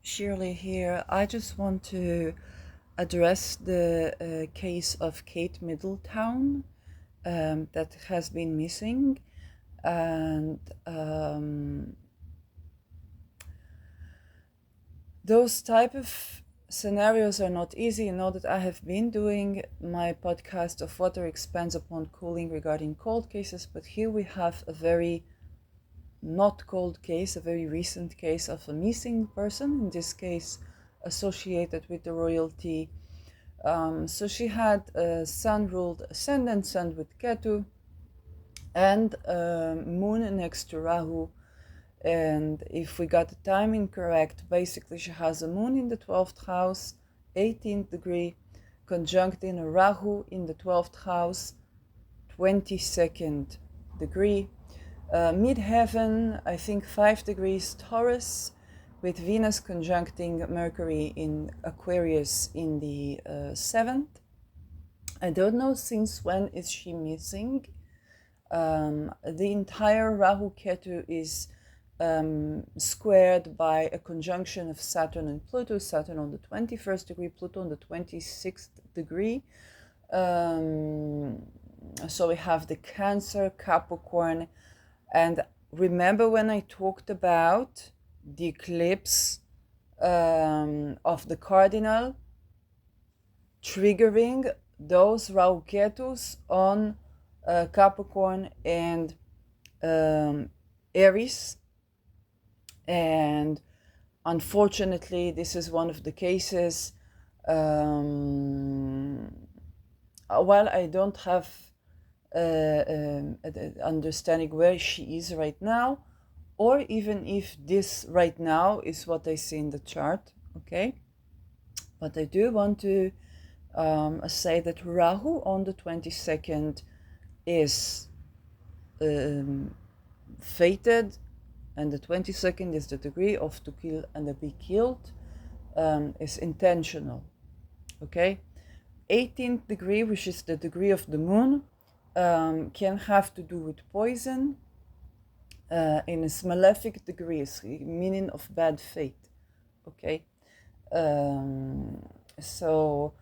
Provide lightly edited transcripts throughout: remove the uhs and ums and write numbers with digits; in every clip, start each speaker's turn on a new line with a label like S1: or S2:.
S1: Shirley here. I just want to address the case of Kate Middletown that has been missing. And those type of scenarios are not easy. You know that I have been doing my podcast of Water Expands Upon Cooling regarding cold cases, but here we have a very not cold case, a very recent case of a missing person, in this case associated with the royalty. So she had a sun ruled ascendant, sun with Ketu, and moon next to Rahu. And if we got the timing correct, basically she has a moon in the 12th house, 18th degree, conjunct in a Rahu in the 12th house, 22nd degree. Midheaven, I think 5 degrees Taurus, with Venus conjuncting Mercury in Aquarius in the 7th. I don't know since when is she missing. The entire Rahu Ketu is squared by a conjunction of Saturn and Pluto. Saturn on the 21st degree, Pluto on the 26th degree. So we have the Cancer, Capricorn. And remember when I talked about the eclipse of the cardinal triggering those Rahu Ketus on Capricorn and Aries? And unfortunately, this is one of the cases. While I don't have understanding where she is right now, or even if this right now is what I see in the chart, okay? But I do want to say that Rahu on the 22nd is fated, and the 22nd is the degree of to kill and to be killed, is intentional, okay? 18th degree, which is the degree of the moon, can have to do with poison in its malefic degrees, meaning of bad fate, okay? So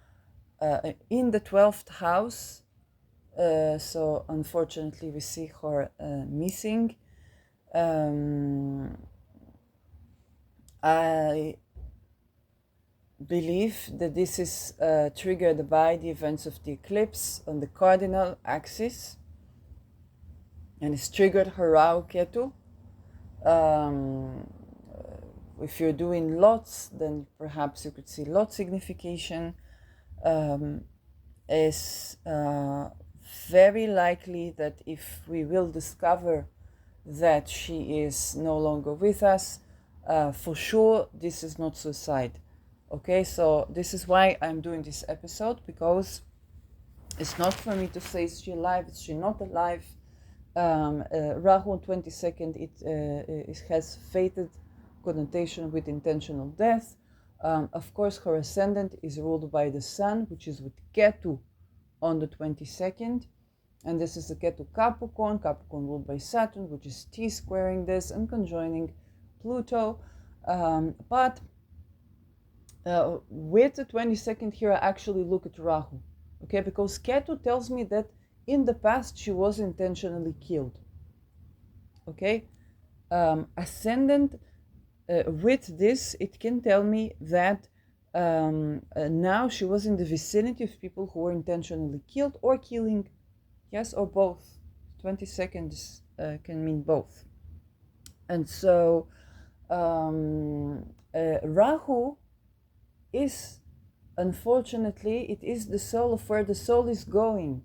S1: in the 12th house, so unfortunately we see her missing. I believe that this is triggered by the events of the eclipse on the cardinal axis, and it's triggered her Rahu Ketu. If you're doing lots, then perhaps you could see lot signification. Is very likely that if we will discover that she is no longer with us, for sure this is not suicide. Okay, so this is why I'm doing this episode, because it's not for me to say is she alive, is she not alive. Rahu on 22nd, it has fated connotation with intentional death. Of course, her ascendant is ruled by the sun, which is with Ketu on the 22nd. And this is the Ketu Capricorn, Capricorn ruled by Saturn, which is T-squaring this and conjoining Pluto. But with the 22nd here, I actually look at Rahu, okay? Because Ketu tells me that in the past she was intentionally killed, okay? Ascendant, with this, it can tell me that now she was in the vicinity of people who were intentionally killed or killing, yes, or both. 22nd can mean both. And so Rahu is, unfortunately, it is the soul of where the soul is going.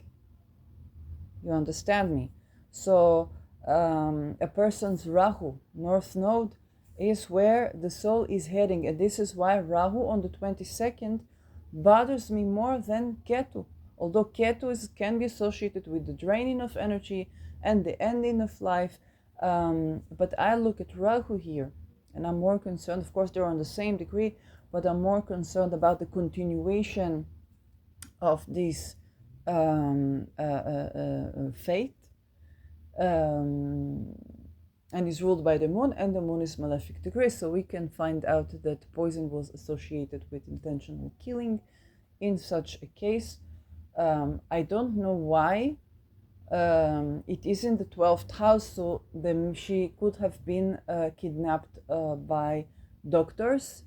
S1: You understand me? So a person's Rahu, North Node, is where the soul is heading. And this is why Rahu on the 22nd bothers me more than Ketu. Although Ketu can be associated with the draining of energy and the ending of life. But I look at Rahu here, and I'm more concerned. Of course, they're on the same degree, but I'm more concerned about the continuation of this fate. and is ruled by the moon, and the moon is malefic degree. So we can find out that poison was associated with intentional killing in such a case. I don't know why. It is in the 12th house, so then she could have been kidnapped by doctors.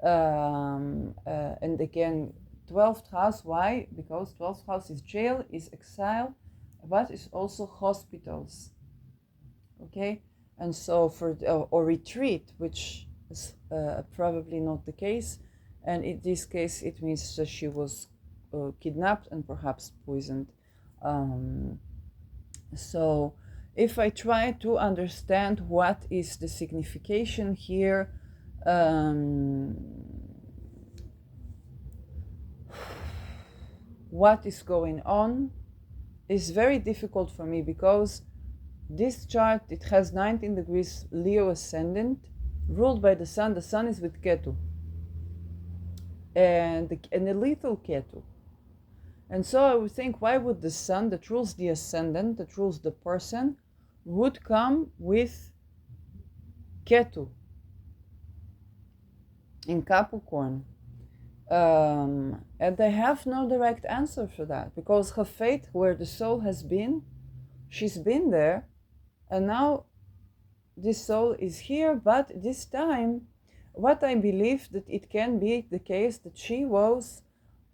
S1: And again, 12th house, why? Because 12th house is jail, is exile, but it's also hospitals. Okay, and so for or retreat, which is probably not the case, and in this case it means that she was kidnapped and perhaps poisoned. So if I try to understand what is the signification here, what is going on, is very difficult for me, because this chart, it has 19 degrees Leo ascendant, ruled by the sun. The sun is with Ketu, and a lethal Ketu. And so I would think, why would the sun that rules the ascendant, that rules the person, would come with Ketu in Capricorn? And I have no direct answer for that, because her fate, where the soul has been, she's been there, and now this soul is here. But this time, what I believe that it can be the case that she was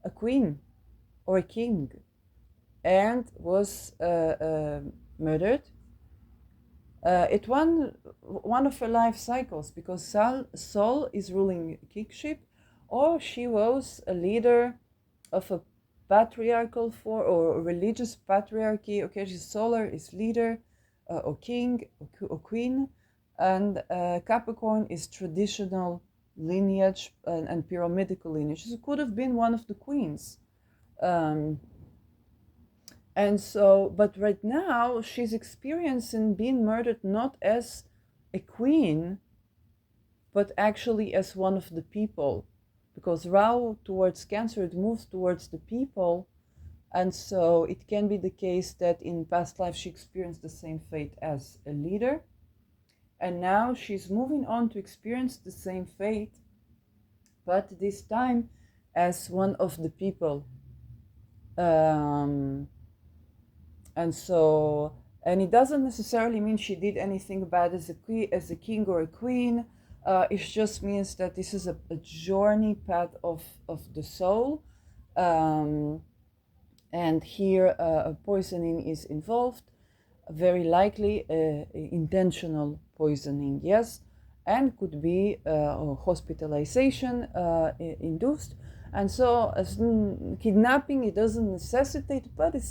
S1: a queen or a king and was murdered. It one of her life cycles, because Sol is ruling kingship, or she was a leader of a patriarchal or religious patriarchy. Okay, she's solar is leader or king or queen, and Capricorn is traditional lineage and pyramidical lineage. She could have been one of the queens. And so, but right now she's experiencing being murdered not as a queen, but actually as one of the people, because Rahu towards Cancer, it moves towards the people. And so it can be the case that in past life she experienced the same fate as a leader, and now she's moving on to experience the same fate, but this time as one of the people. And so, and it doesn't necessarily mean she did anything bad as a king or a queen. It just means that this is a journey path of the soul. And here poisoning is involved, very likely intentional poisoning, yes, and could be hospitalization induced. And so as kidnapping, it doesn't necessitate, but it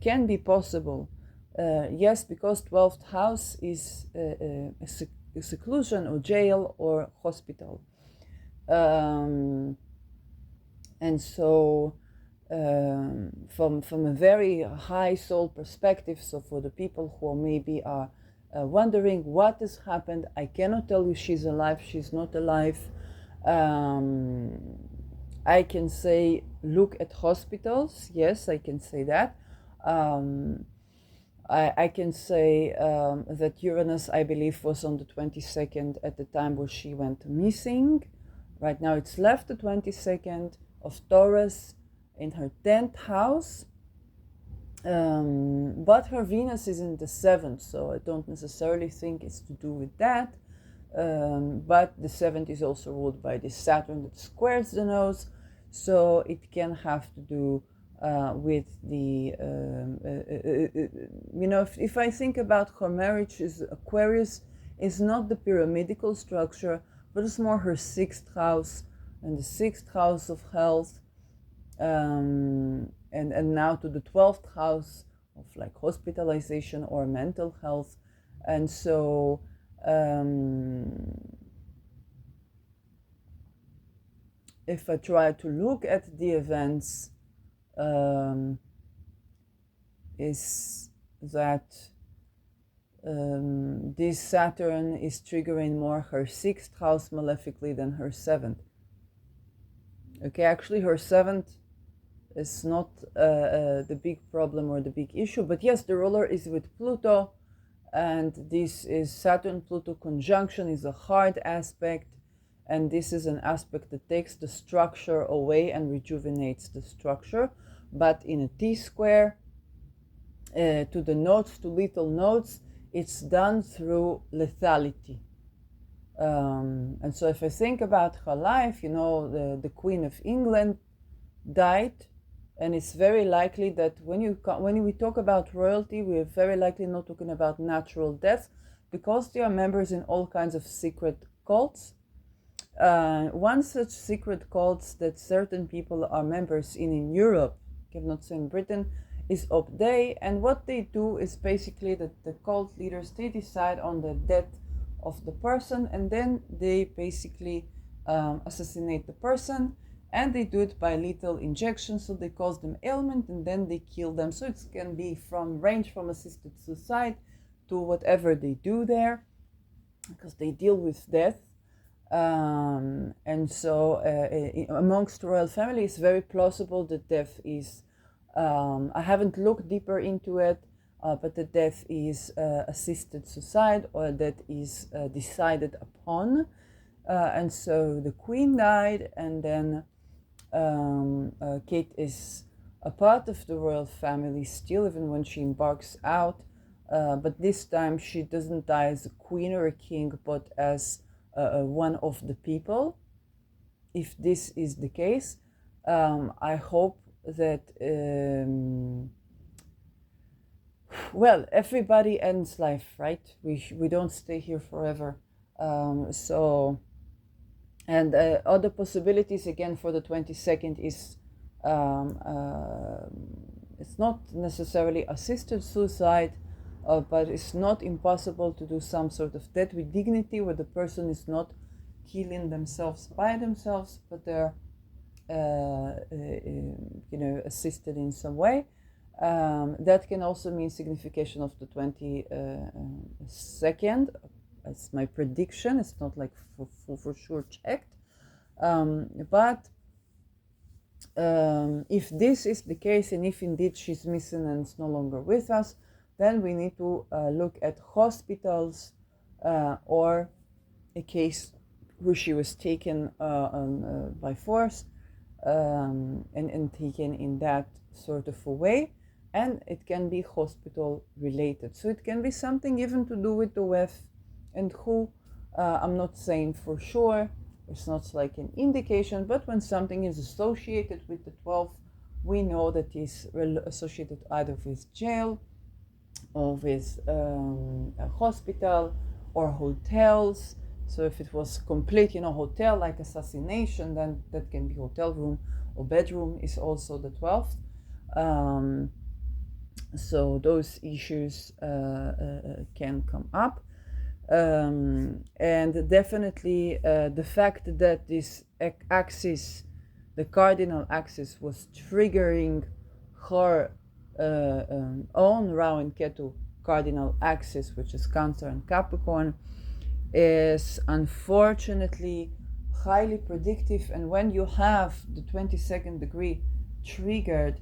S1: can be possible. Yes, because 12th house is a seclusion or jail or hospital. And so from a very high soul perspective, so for the people who maybe are wondering what has happened, I cannot tell you she's alive, she's not alive. I can say look at hospitals, yes, I can say that. I can say that Uranus, I believe, was on the 22nd at the time where she went missing. Right now it's left the 22nd of Taurus in her 10th house. But her Venus is in the 7th, so I don't necessarily think it's to do with that. But the 7th is also ruled by the Saturn that squares the nose, so it can have to do with the if I think about her marriage, is Aquarius is not the pyramidical structure, but it's more her 6th house, and the 6th house of health, and now to the 12th house of like hospitalization or mental health. And so if I try to look at the events, is that this Saturn is triggering more her 6th house malefically than her 7th. Okay, actually her 7th is not the big problem or the big issue, but yes, the ruler is with Pluto, and this is Saturn-Pluto conjunction is a hard aspect, and this is an aspect that takes the structure away and rejuvenates the structure, but in a T-square, to the nodes, to little nodes, it's done through lethality. And so if I think about her life, the Queen of England died, and it's very likely that when we talk about royalty, we're very likely not talking about natural death, because they are members in all kinds of secret cults. One such secret cults that certain people are members in Europe, I'm not saying Britain, is Op Day, and what they do is basically that the cult leaders, they decide on the death of the person, and then they basically assassinate the person, and they do it by lethal injection. So they cause them ailment and then they kill them. So it can be range from assisted suicide to whatever they do there, because they deal with death. And so amongst royal family, it's very plausible that death is, I haven't looked deeper into it, but the death is assisted suicide, or that is decided upon. And so the Queen died, and then Kate is a part of the royal family still, even when she embarks out. But this time she doesn't die as a queen or a king, but as one of the people. If this is the case, I hope that, well, everybody ends life, right? We don't stay here forever. And other possibilities again for the 22nd is, it's not necessarily assisted suicide, but it's not impossible to do some sort of death with dignity, where the person is not killing themselves by themselves, but they're assisted in some way. That can also mean signification of the 22nd. It's my prediction. It's not like for sure checked. But if this is the case, and if indeed she's missing and is no longer with us, then we need to look at hospitals, or a case where she was taken by force, and taken in that sort of a way. And it can be hospital related. So it can be something even to do with the WEF and who. I'm not saying for sure. It's not like an indication, but when something is associated with the 12, we know that it's associated either with jail, or with a hospital, or hotels. So if it was complete, hotel like assassination, then that can be hotel room, or bedroom is also the 12th. So those issues can come up. And definitely the fact that this axis, the cardinal axis, was triggering her own Rahu and Ketu cardinal axis, which is Cancer and Capricorn, is unfortunately highly predictive. And when you have the 22nd degree triggered,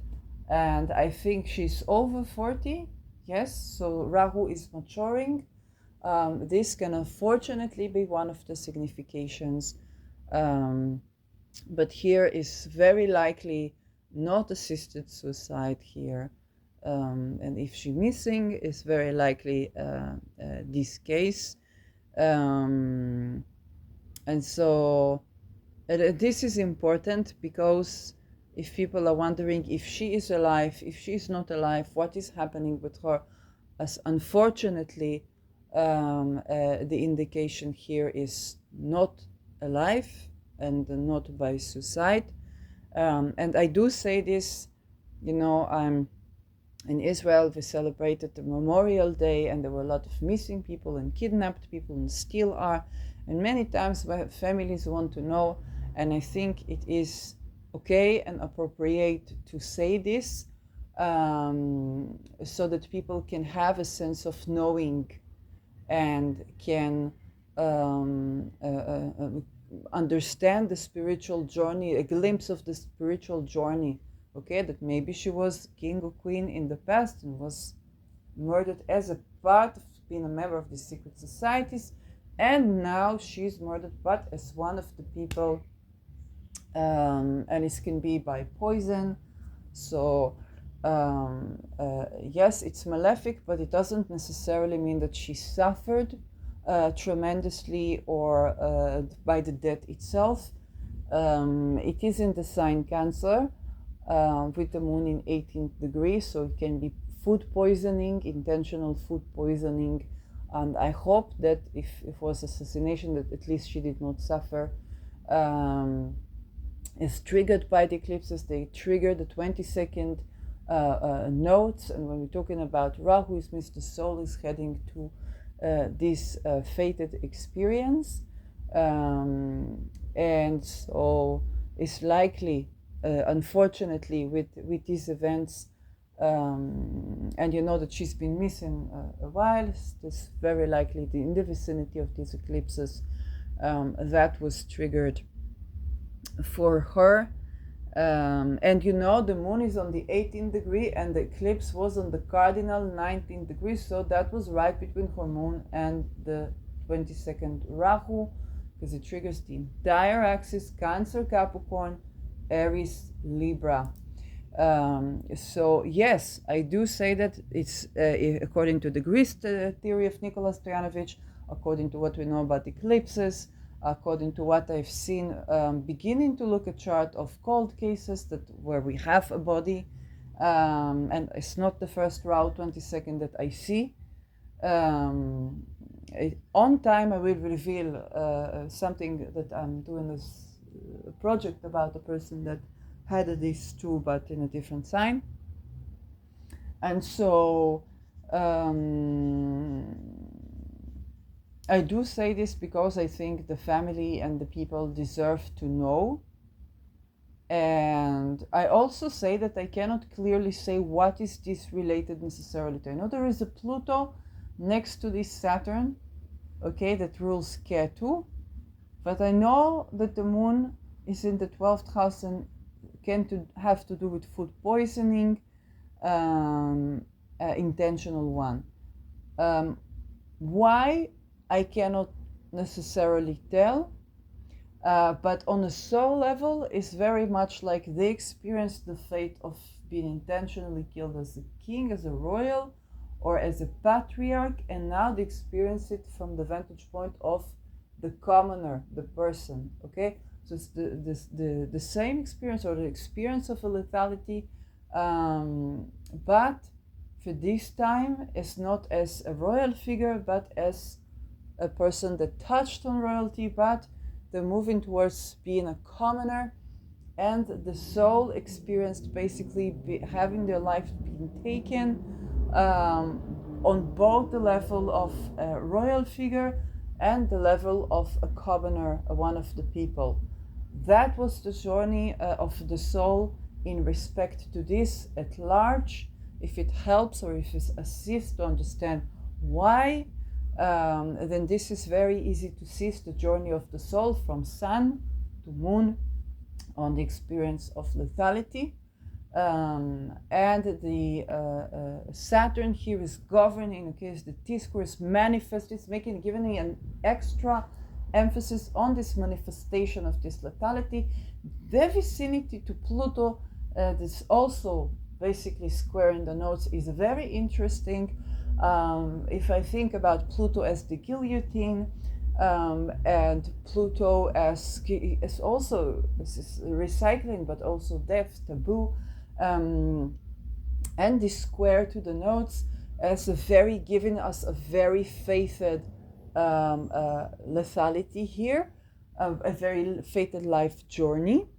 S1: and I think she's over 40, yes, so Rahu is maturing, this can unfortunately be one of the significations. But here is very likely not assisted suicide here. And if she's missing, it's very likely this case. And so this is important, because if people are wondering if she is alive, if she is not alive, what is happening with her, as unfortunately the indication here is not alive and not by suicide. And I do say this, I'm in Israel, we celebrated the Memorial Day, and there were a lot of missing people and kidnapped people, and still are. And many times families want to know, and I think it is okay and appropriate to say this, so that people can have a sense of knowing, and can understand the spiritual journey, a glimpse of the spiritual journey. Okay, that maybe she was king or queen in the past and was murdered as a part of been a member of the secret societies, and now she's murdered, but as one of the people, and it can be by poison. So yes, it's malefic, but it doesn't necessarily mean that she suffered tremendously or by the death itself. It is in the sign Cancer with the moon in 18th degree, so it can be food poisoning, intentional food poisoning, and I hope that if it was assassination, that at least she did not suffer. Is triggered by the eclipses. They trigger the 22nd nodes, and when we're talking about Rahu, it means the soul is heading to this fated experience, and so it's likely, unfortunately, with these events, and you know that she's been missing a while. It's very likely in the vicinity of these eclipses that was triggered for her. And you know, the moon is on the 18th degree and the eclipse was on the cardinal 19th degree, so that was right between her moon and the 22nd Rahu, because it triggers the entire axis: Cancer, Capricorn, Aries, Libra. So yes, I do say that it's according to the Greece theory of Nicola Stoyanovich, according to what we know about eclipses, according to what I've seen, beginning to look at chart of cold cases that where we have a body, and it's not the first route 22nd that I see. On time I will reveal something that I'm doing this project about a person that had this too, but in a different sign. And so I do say this because I think the family and the people deserve to know. And I also say that I cannot clearly say what is this related necessarily to. I know there is a Pluto next to this Saturn, okay, that rules Ketu, but I know that the moon is in the 12th house and can have to do with food poisoning, intentional one. Why? I cannot necessarily tell, but on a soul level, it's very much like they experienced the fate of being intentionally killed as a king, as a royal, or as a patriarch, and now they experience it from the vantage point of the commoner, the person, okay? So it's the same experience, or the experience of a lethality, but for this time, it's not as a royal figure, but as a person that touched on royalty, but they're moving towards being a commoner, and the soul experienced basically having their life being taken on both the level of a royal figure and the level of a commoner, one of the people. That was the journey of the soul in respect to this at large. If it helps or if it assists to understand why, then this is very easy to see the journey of the soul from sun to moon on the experience of lethality. And the Saturn here is governing, okay, the T-square is manifest, it's giving an extra emphasis on this manifestation of this lethality. The vicinity to Pluto, that's also basically square in the notes, is very interesting. If I think about Pluto as the guillotine, and Pluto as also, this is recycling, but also death, taboo, and this square to the notes as giving us a very fated lethality here, a very fated life journey,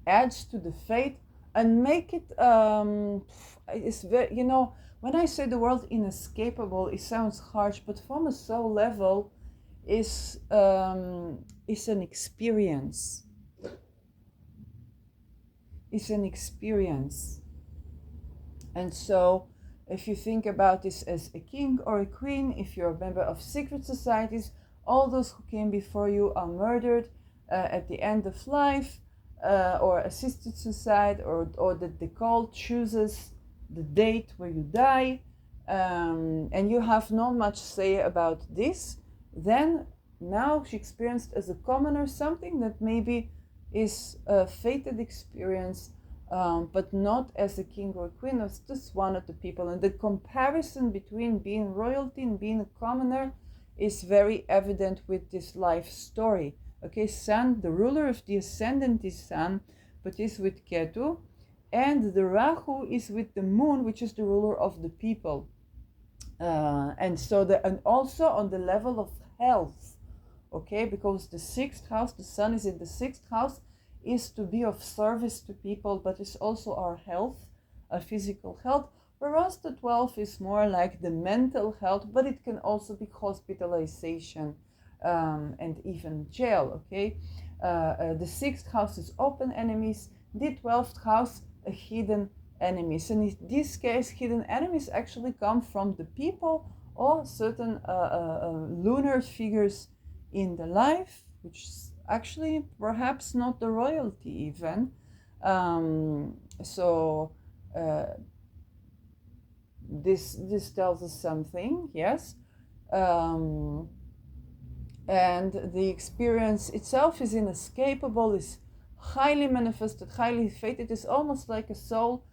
S1: adds to the fate and make it, it's very, you know, when I say the world inescapable, it sounds harsh, but from a soul level, is an experience. It's an experience. And so, if you think about this as a king or a queen, if you're a member of secret societies, all those who came before you are murdered at the end of life, or assisted suicide, or that the cult chooses the date where you die, and you have not much say about this, then now she experienced as a commoner something that maybe is a fated experience, but not as a king or queen, as just one of the people. And the comparison between being royalty and being a commoner is very evident with this life story. Okay, Sun, the ruler of the ascendant is Sun, but is with Ketu, and the Rahu is with the moon, which is the ruler of the people. And also on the level of health, okay, because the sixth house, the sun is in the sixth house, is to be of service to people, but it's also our health, our physical health, whereas the 12th is more like the mental health, but it can also be hospitalization, and even jail, okay. The sixth house is open enemies, the 12th house a hidden enemies, and in this case hidden enemies actually come from the people or certain lunar figures in the life, which is actually perhaps not the royalty even. So this tells us something, yes. And the experience itself is inescapable, is highly manifested, highly fated. It's almost like a soul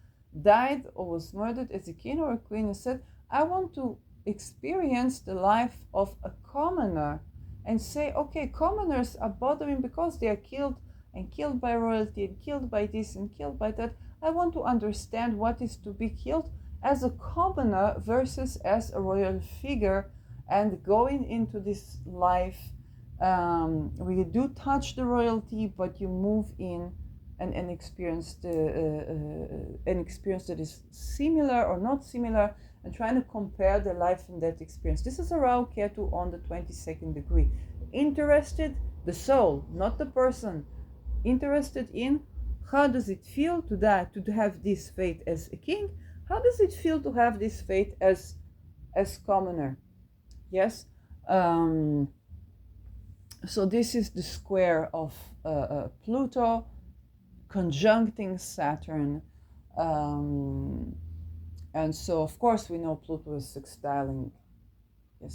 S1: died or was murdered as a king or a queen and said, I want to experience the life of a commoner, and say, okay, commoners are bothering because they are killed, and killed by royalty, and killed by this, and killed by that. I want to understand what is to be killed as a commoner versus as a royal figure. And going into this life, we do touch the royalty, but you move in and experience an experience that is similar or not similar, and trying to compare the life and death experience. This is around Ketu on the 22nd degree. Interested, the soul, not the person, interested in how does it feel to die, to have this fate as a king? How does it feel to have this fate as commoner? Yes. So this is the square of Pluto conjuncting Saturn. And so, of course, we know Pluto is sextiling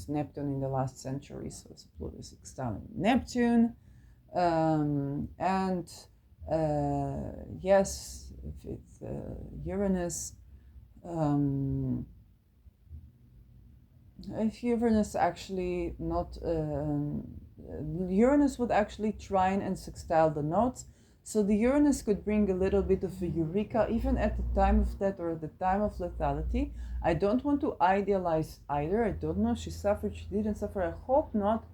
S1: Neptune in the last century, so Pluto is sextiling Neptune. And yes, if it's Uranus, if Uranus actually not, Uranus would actually trine and sextile the nodes. So the Uranus could bring a little bit of a eureka, even at the time of death or at the time of lethality. I don't want to idealize either. I don't know. She suffered, she didn't suffer. I hope not.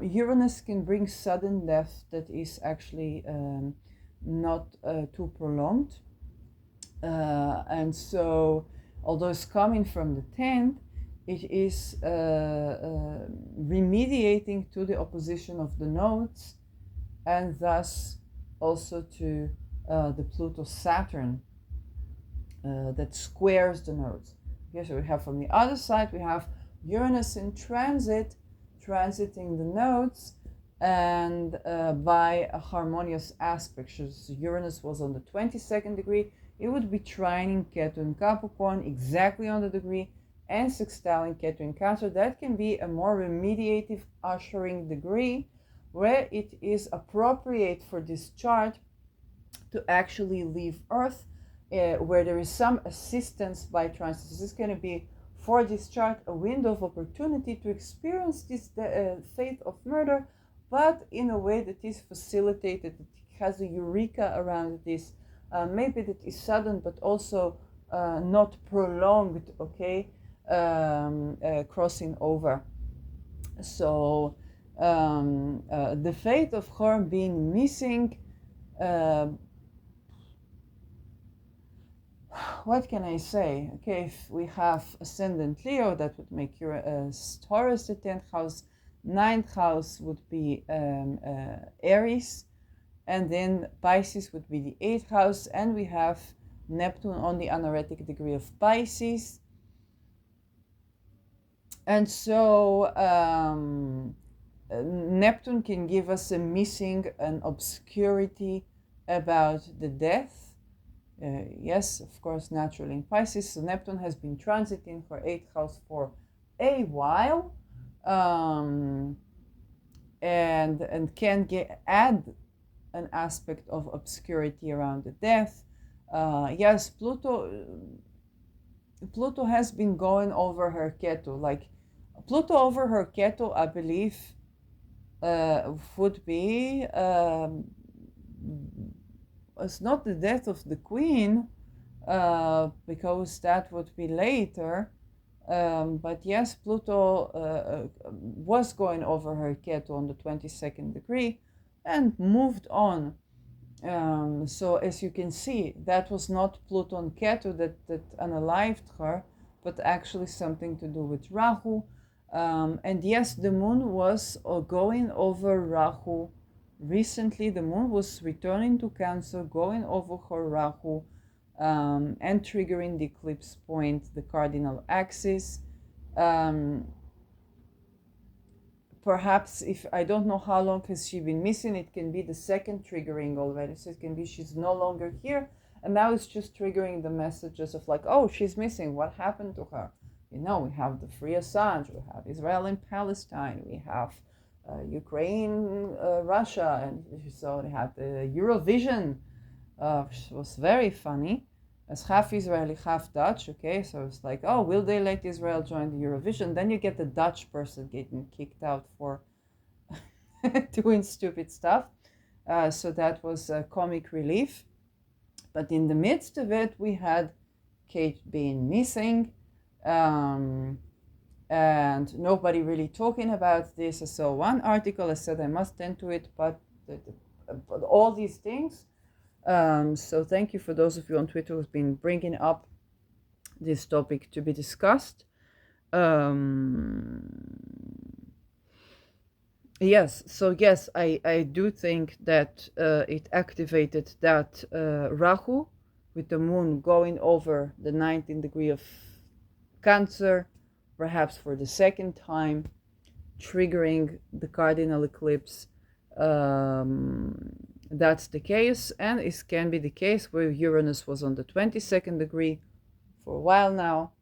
S1: Uranus can bring sudden death that is actually not too prolonged. And so, although it's coming from the 10th, it is remediating to the opposition of the nodes, and thus also to the Pluto-Saturn that squares the nodes. Okay, so we have from the other side, we have Uranus in transit, transiting the nodes, and by a harmonious aspect. So Uranus was on the 22nd degree, it would be trining Ketu in Capricorn exactly on the degree, and sextiling Ketu in Cancer. That can be a more remediative ushering degree, where it is appropriate for this chart to actually leave Earth, where there is some assistance by transit. This is going to be, for this chart, a window of opportunity to experience this fate of murder, but in a way that is facilitated, that has a eureka around this, maybe that is sudden, but also not prolonged, okay, crossing over. So the fate of her being missing, what can I say? Okay, if we have ascendant Leo, that would make Taurus the 10th house, 9th house would be Aries, and then Pisces would be the 8th house, and we have Neptune on the anaretic degree of Pisces. And so Neptune can give us a missing, an obscurity about the death, Yes, of course, naturally in Pisces. So Neptune has been transiting her 8th house for a while, um, and can add an aspect of obscurity around the death. Yes, Pluto has been going over her Ketu. Like Pluto over her Ketu, I believe, would be it's not the death of the queen, because that would be later. But yes, Pluto was going over her Ketu on the 22nd degree and moved on. So as you can see, that was not Pluto and Ketu that unalived her, but actually something to do with Rahu. And yes, the moon was going over Rahu recently. The moon was returning to Cancer, going over her Rahu, and triggering the eclipse point, the cardinal axis. Um, Perhaps, if I don't know how long has she been missing, it can be the second triggering already. So it can be she's no longer here, and now it's just triggering the messages of like, oh, she's missing. What happened to her? You know, we have the free Assange, we have Israel and Palestine, we have Ukraine, Russia, and so they had the Eurovision, which was very funny. As half Israeli, half Dutch, okay? So it's like, oh, will they let Israel join the Eurovision? Then you get the Dutch person getting kicked out for doing stupid stuff. So that was a comic relief. But in the midst of it, we had Kate being missing, and nobody really talking about this. I saw one article, I said I must tend to it, but all these things. So thank you for those of you on Twitter who've been bringing up this topic to be discussed. Yes, so yes, I do think that it activated that Rahu with the moon going over the 19th degree of Cancer, perhaps for the second time, triggering the cardinal eclipse. That's the case, and it can be the case where Uranus was on the 22nd degree for a while now,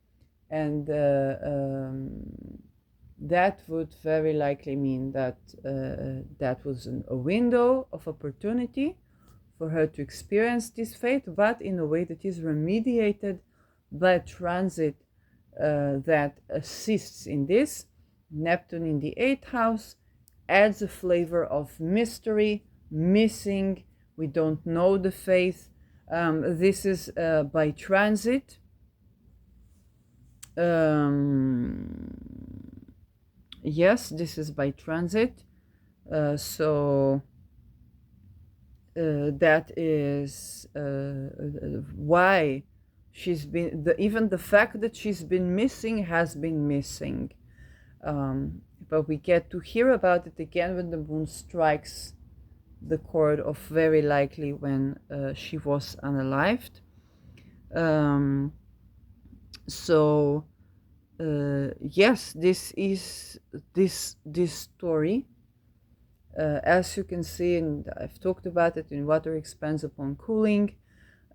S1: and that would very likely mean that that was a window of opportunity for her to experience this fate, but in a way that is remediated by a transit that assists in this. Neptune in the 8th house adds a flavor of mystery, missing, we don't know the fate. This is by transit. Yes, this is by transit. So that is why she's been, even the fact that she's been missing has been missing. But we get to hear about it again when the moon strikes the chord of very likely when she was unalived. So yes, this is this story. As you can see, and I've talked about it in Water Expands Upon Cooling,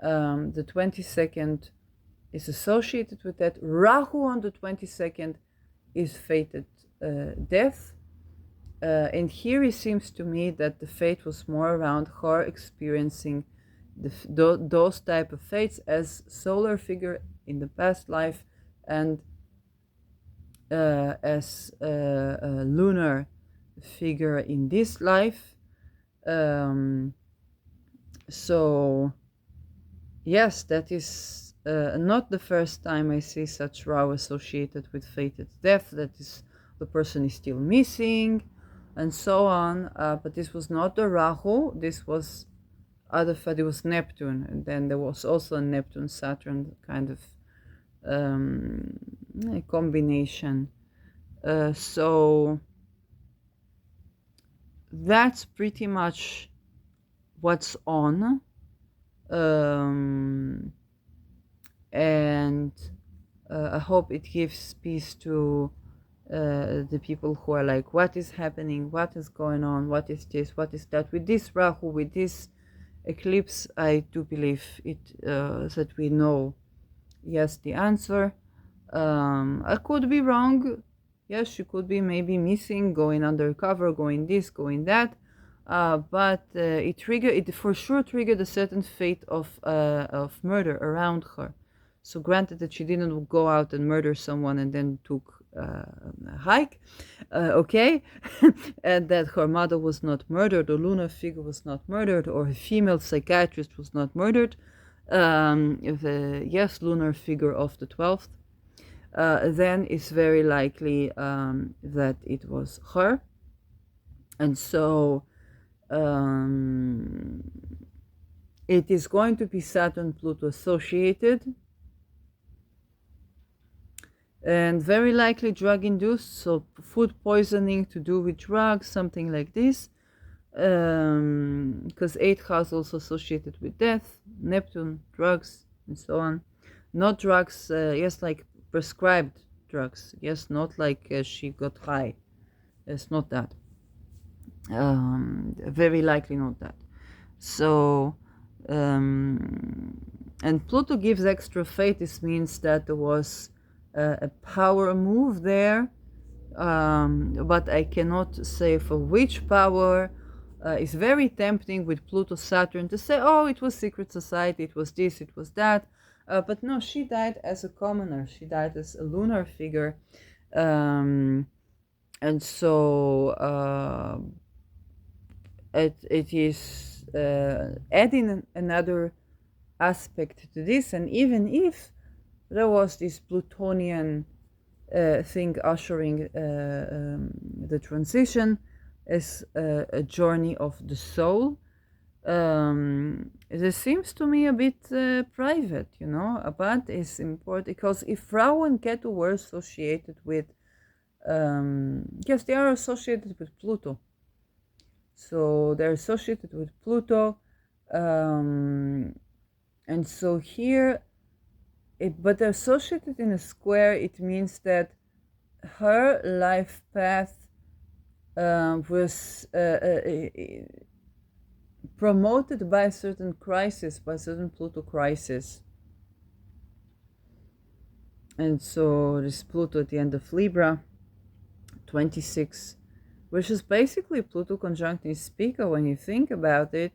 S1: the 22nd is associated with that. Rahu on the 22nd is fated death. And here it seems to me that the fate was more around her experiencing those type of fates as solar figure in the past life, and as a lunar figure in this life. So yes, that is not the first time I see such row associated with fated death, that is, the person is still missing and so on, but this was not the Rahu, this was it was Neptune, and then there was also a Neptune-Saturn kind of combination. So that's pretty much what's on. And I hope it gives peace to the people who are like, what is happening, what is going on, what is this, what is that, with this Rahu, with this eclipse, I do believe it that we know, yes, the answer. I could be wrong. Yes, she could be maybe missing, going undercover, going this, going that. But it for sure triggered a certain fate of murder around her. So granted that she didn't go out and murder someone and then took a hike, okay, and that her mother was not murdered, or lunar figure was not murdered, or a female psychiatrist was not murdered. The yes, lunar figure of the 12th, then it's very likely that it was her. And so it is going to be Saturn Pluto associated, and very likely drug induced, so food poisoning to do with drugs, something like this, because 8th house also associated with death, Neptune, drugs, and so on. Not drugs, yes, like prescribed drugs, yes, not like she got high. It's not that. Very likely not that. So, and Pluto gives extra fate. This means that there was a power move there, but I cannot say for which power. It's very tempting with Pluto Saturn to say, oh, it was secret society, it was this, it was that. But no, she died as a commoner. She died as a lunar figure. And so it is adding another aspect to this. And even if there was this Plutonian thing ushering the transition as a journey of the soul, this seems to me a bit private, but it's important because if Rao and Ketu were associated with, yes, they are associated with Pluto. So they're associated with Pluto, and so here, but they're associated in a square. It means that her life path was promoted by a certain crisis, by a certain Pluto crisis. And so this Pluto at the end of Libra, 26, which is basically Pluto conjunct in Spica when you think about it.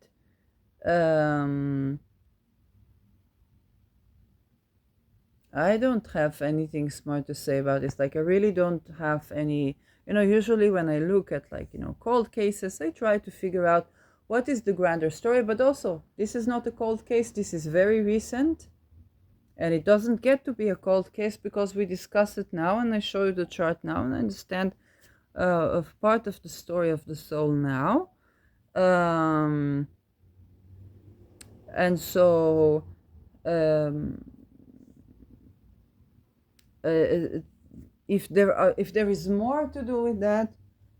S1: I don't have anything smart to say about this. Like, I really don't have any, usually when I look at cold cases, I try to figure out what is the grander story, but also this is not a cold case. This is very recent, and it doesn't get to be a cold case because we discuss it now, and I show you the chart now, and I understand of part of the story of the soul now. And so if there is more to do with that,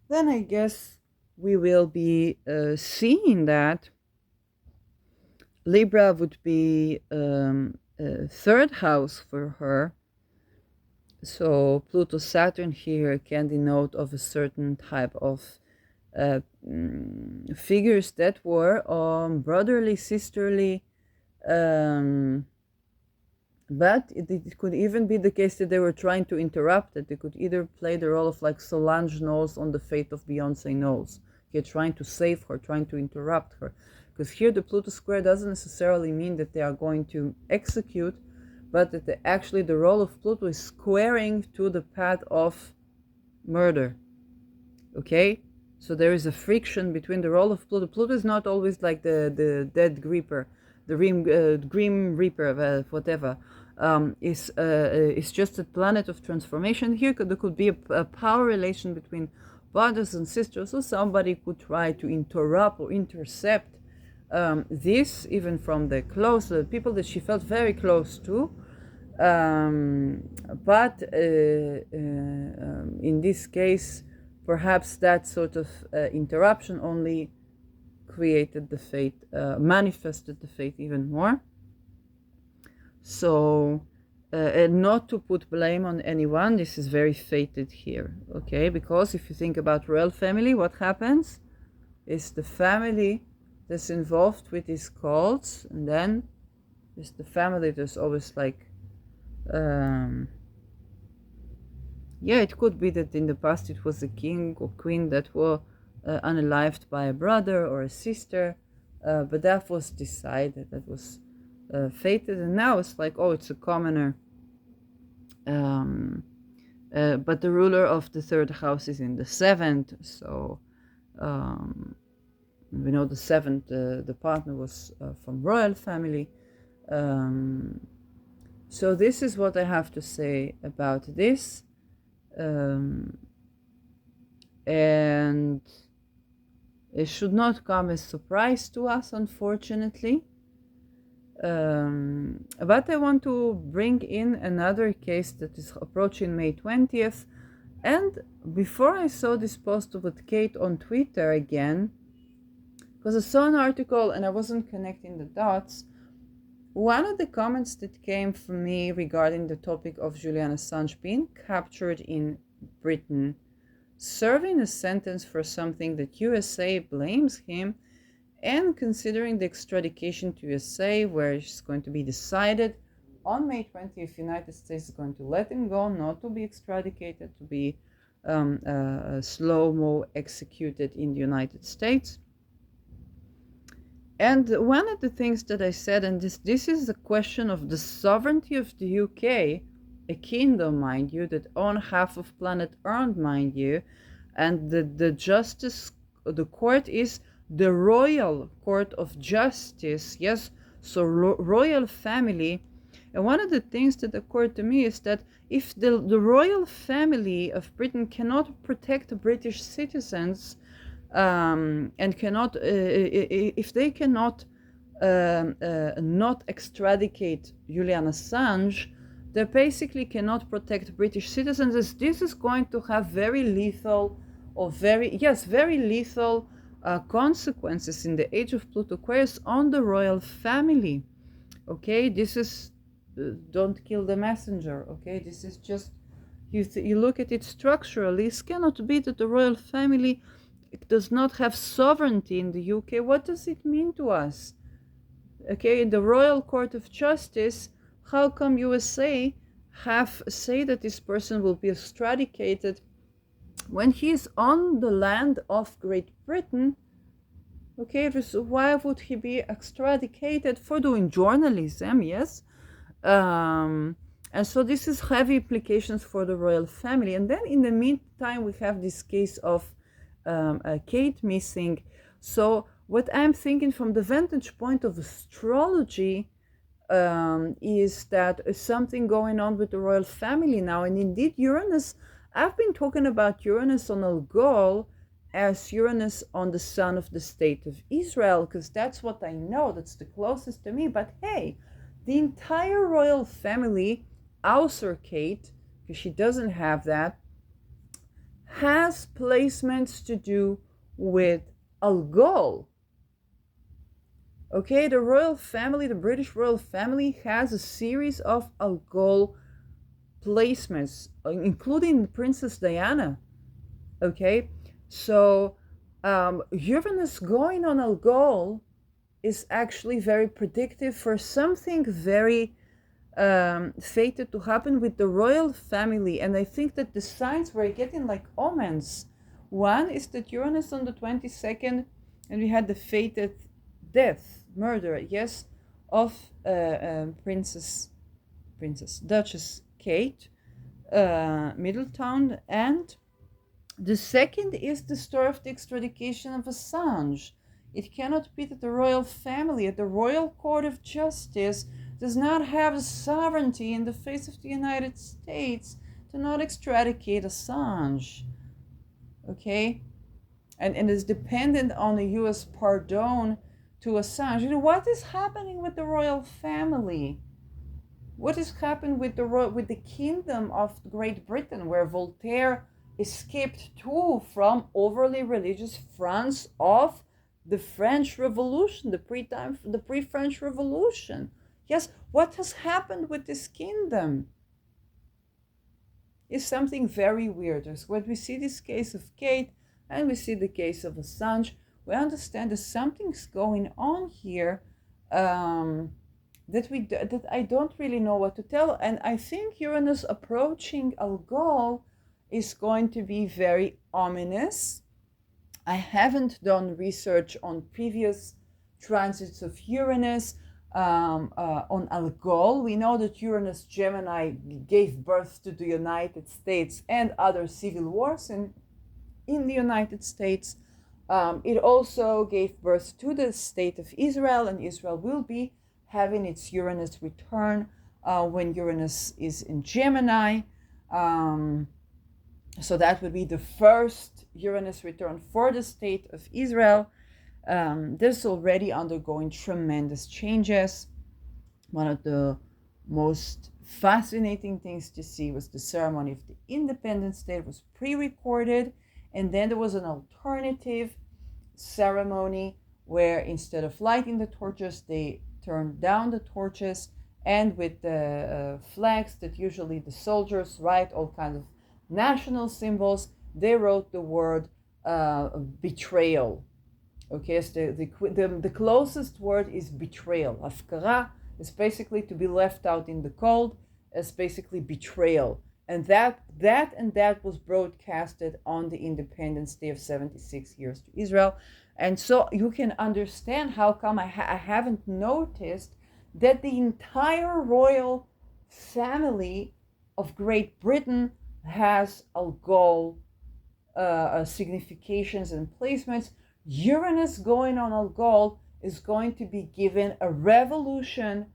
S1: then I guess we will be seeing that Libra would be third house for her. So Pluto Saturn here can denote of a certain type of figures that were brotherly, sisterly, but it could even be the case that they were trying to interrupt it. They could either play the role of like Solange Knowles on the fate of Beyonce Knowles. You're trying to save her, trying to interrupt her. Because here the Pluto square doesn't necessarily mean that they are going to execute, but that actually the role of Pluto is squaring to the path of murder. Okay? So there is a friction between the role of Pluto. Pluto is not always like the dead Reaper, the Grim Reaper, whatever. It's just a planet of transformation. Here there could be a power relation between brothers and sisters, so somebody could try to interrupt or intercept this, even from the people that she felt very close to. But in this case, perhaps that sort of interruption only created the fate, manifested the fate even more. So, and not to put blame on anyone, this is very fated here, okay? Because if you think about royal family, what happens is the family that's involved with these cults, and then there's the family. There's always like, it could be that in the past it was a king or queen that were unalived by a brother or a sister, but that was decided, that was fated, and now it's like, oh, it's a commoner. But the ruler of the third house is in the seventh, so we know the seventh, the partner was from royal family. So this is what I have to say about this. And it should not come as a surprise to us, unfortunately. But I want to bring in another case that is approaching May 20th. And before I saw this post with Kate on Twitter again, because I saw an article and I wasn't connecting the dots, one of the comments that came from me regarding the topic of Julian Assange being captured in Britain, serving a sentence for something that USA blames him, and considering the extradition to USA, where it's going to be decided on May 20th, United States is going to let him go, not to be extradited, to be slow-mo executed in the United States. And one of the things that I said, and this is the question of the sovereignty of the UK, a kingdom, mind you, that own half of planet Earth, mind you, and the justice, the court is the Royal Court of Justice, yes, so royal family. And one of the things that occurred to me is that if the royal family of Britain cannot protect British citizens, and cannot, if they cannot not extradicate Julian Assange, they basically cannot protect British citizens. As this is going to have very lethal, or very lethal consequences in the age of Pluto Aquarius on the royal family. Okay, this is don't kill the messenger. Okay, this is just you look at it structurally. It cannot be that the royal family does not have sovereignty in the UK. What does it mean to us? Okay, in the Royal Court of Justice, how come USA have say that this person will be extradited when he is on the land of Great Britain? Okay, why would he be extradited for doing journalism? Yes. And so this is heavy implications for the royal family. And then in the meantime, we have this case of Kate missing. So what I'm thinking from the vantage point of astrology is that something going on with the royal family now. And indeed, Uranus, I've been talking about Uranus on Algol as Uranus on the sun of the state of Israel, because that's what I know, that's the closest to me. But hey, the entire royal family, also Kate, because she doesn't have that, has placements to do with Algol. Okay, the royal family, the British royal family, has a series of Algol placements, including Princess Diana. Okay, so Uranus going on Algol is actually very predictive for something very fated to happen with the royal family. And I think that the signs we're getting like omens. One is that Uranus on the 22nd, and we had the fated death, murder, yes, of Duchess Kate Middleton. And the second is the story of the extradition of Assange. It cannot be that the royal family at the Royal Court of Justice does not have sovereignty in the face of the United States to not extradicate Assange. Okay? And is dependent on the US pardon to Assange. You know, what is happening with the royal family? What is happening with the kingdom of Great Britain, where Voltaire escaped too from overly religious France of the French Revolution, the pre-French Revolution? Yes, what has happened with this kingdom is something very weird. When we see this case of Kate and we see the case of Assange, we understand that something's going on here, that I don't really know what to tell. And I think Uranus approaching Algol is going to be very ominous. I haven't done research on previous transits of Uranus on Algol. We know that Uranus Gemini gave birth to the United States and other civil wars in the United States. It also gave birth to the state of Israel, and Israel will be having its Uranus return when Uranus is in Gemini. So that would be the first Uranus return for the state of Israel. This is already undergoing tremendous changes. One of the most fascinating things to see was the ceremony of the Independence Day. It was pre-recorded, and then there was an alternative ceremony where instead of lighting the torches, they turned down the torches, and with the flags that usually the soldiers write, all kinds of national symbols, they wrote the word betrayal. Okay, so the closest word is betrayal. Hafkara is basically to be left out in the cold, as basically betrayal. And that was broadcasted on the Independence Day of 76 years to Israel. And so you can understand how come I haven't noticed that the entire royal family of Great Britain has Algol significations and placements. Uranus going on Algol is going to be given a revolution,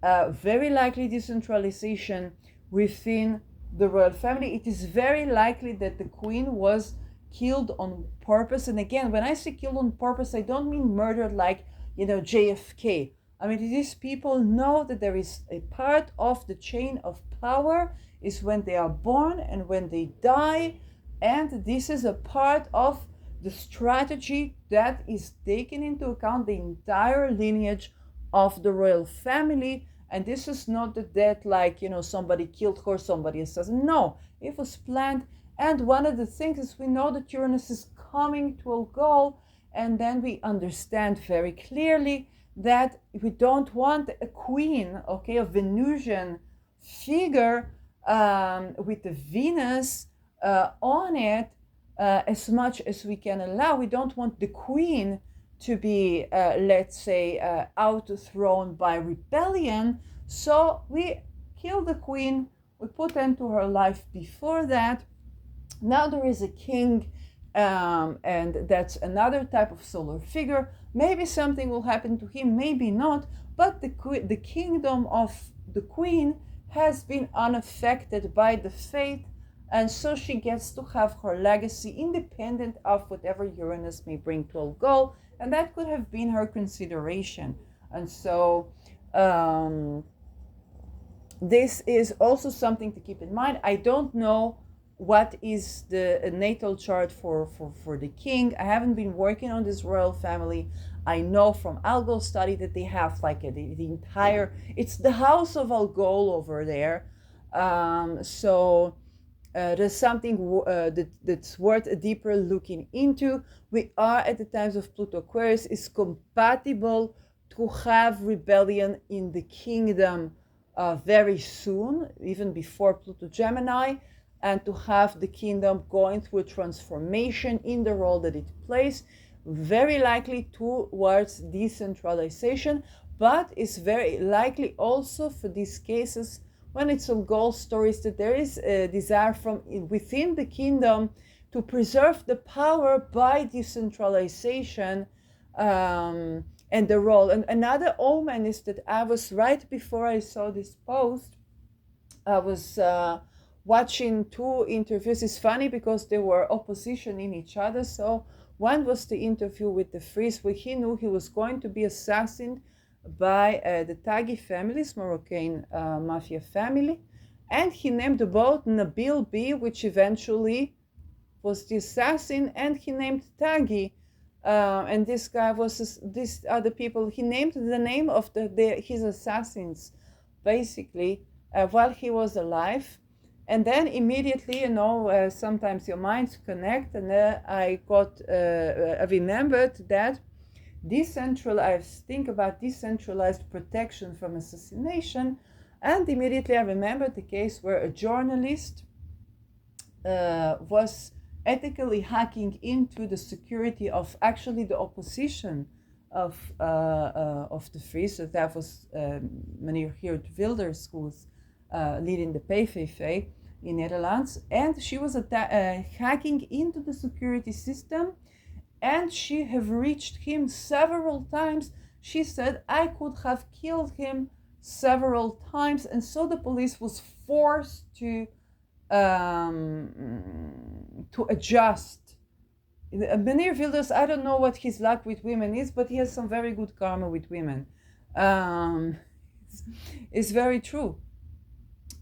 S1: very likely decentralization within the royal family. It is very likely that the queen was killed on purpose. And again, when I say killed on purpose, I don't mean murdered like, JFK. I mean, these people know that there is a part of the chain of power is when they are born and when they die. And this is a part of the strategy that is taken into account the entire lineage of the royal family. And this is not the death like, somebody killed her, somebody assassinated. No, it was planned. And one of the things is we know that Uranus is coming to Algol, and then we understand very clearly that we don't want a queen, okay, a Venusian figure with the Venus on it as much as we can allow. We don't want the queen to be, let's say, outthrown by rebellion. So we kill the queen, we put end to her life before that. Now there is a king, and that's another type of solar figure. Maybe something will happen to him, maybe not, but the kingdom of the queen has been unaffected by the fate, and so she gets to have her legacy independent of whatever Uranus may bring to Algol, and that could have been her consideration. And so this is also something to keep in mind. I don't know what is the natal chart for the king. I haven't been working on this royal family. I know from Algol study that they have like the entire, it's the house of Algol over there. So there's something that's worth a deeper looking into. We are at the times of Pluto Aquarius. Is compatible to have rebellion in the kingdom very soon, even before Pluto Gemini, and to have the kingdom going through a transformation in the role that it plays, very likely towards decentralization, but it's very likely also for these cases when it's Algol stories that there is a desire from within the kingdom to preserve the power by decentralization and the role. And another omen is that I was right before I saw this post, I was watching two interviews. It's funny because they were opposition in each other. So one was the interview with the Fries, where he knew he was going to be assassinated by the Taghi families, Moroccan mafia family, and he named the boat Nabil B, which eventually was the assassin, and he named Taghi. And this guy was, these are the people, he named the name of his assassins, basically, while he was alive. And then immediately, sometimes your minds connect, and I remembered that think about decentralized protection from assassination, and immediately I remembered the case where a journalist was ethically hacking into the security of actually the opposition of the Free. So that was Meneer Geert Wilders, who was leading the PVV in Netherlands, and she was hacking into the security system, and she have reached him several times. She said, I could have killed him several times, and so the police was forced to adjust. Meneer Wilders, I don't know what his luck with women is, but he has some very good karma with women. It's very true.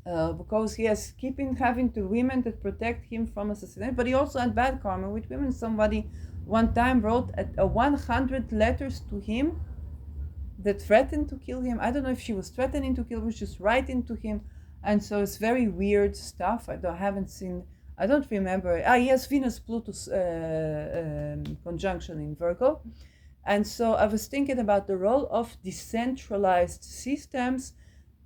S1: Because he has keeping having to women that protect him from assassination, but he also had bad karma with women. Somebody one time wrote 100 letters to him that threatened to kill him. I don't know if she was threatening to kill him, she was writing to him, and so it's very weird stuff. I don't remember. Yes, Venus Pluto's conjunction in Virgo. And so I was thinking about the role of decentralized systems